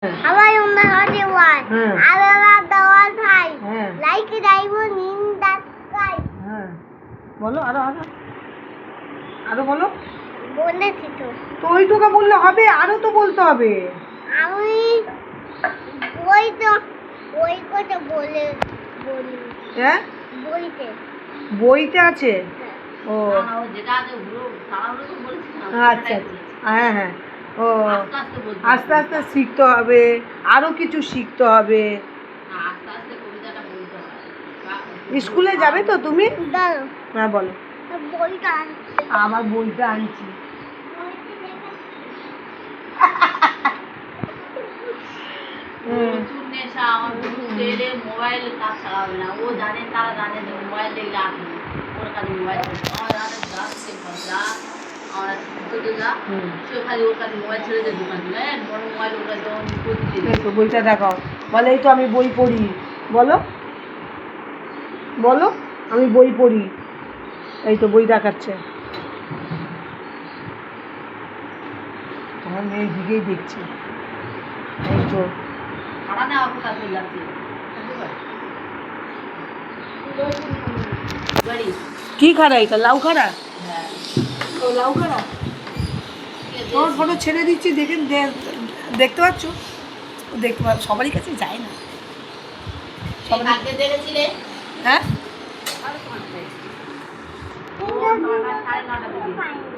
সবাই আমরা হতে ওয়ান আলাদা দেওয়াল ভাই লাইক ডাইভো নিন দ্যাট গাই। হ্যাঁ বলো আরো আরো আরো বলো। বলেছি তো তো ওইটুকু বললে হবে, আরো তো বলতে হবে। আমি ওই তো ওই কথা বলে বলি। হ্যাঁ বইতে বইতে আছে। ও যেটা আছে ওগুলো তাড়াহুড়ো করে বলেছি না, আচ্ছা আচ্ছা হ্যাঁ হ্যাঁ ও আস্তে আস্তে শিখতে হবে, আরো কিছু শিখতে হবে। আস্তে আস্তে কবিতাটা বলতে হয়। স্কুলে যাবে তো তুমি? দাও হ্যাঁ বলো। বইটা আবার বইটা আনছি। প্রচুর নেশা আমার ছেলে, মোবাইল কাজ চালাবে না। ও জানে, তারা জানে যে মোবাইল দেখলে আসবে, ওর কাছে মোবাইল আমার জানে যাচ্ছে যা আমার দুটো যা সে খালি ওর কাছে মোবাইল ছেড়ে দেয় দোকান দিলে বড় মোবাইল ওর কাছে এই তো বইটা দেখাও, বলে এই তো আমি বই পড়ি। বলো বলো আমি বই পড়ি। এই তো বই দেখাচ্ছে। তোমার মেয়ের দিকেই দেখছি। এই তো খাড়া নেওয়া কোথা চলে যাচ্ছে বাড়ি। কি খাড়া? এটা লাউ খাড়া? হ্যাঁ ও লাউ খাড়া। তোমার ফটো ছেড়ে দিচ্ছি, দেখতে পাচ্ছ? দেখতে পাচ্ছ, সবারই কাছে যায় না। কালকে দেখেছিলে? হ্যাঁ ও 9টা 9:30 থেকে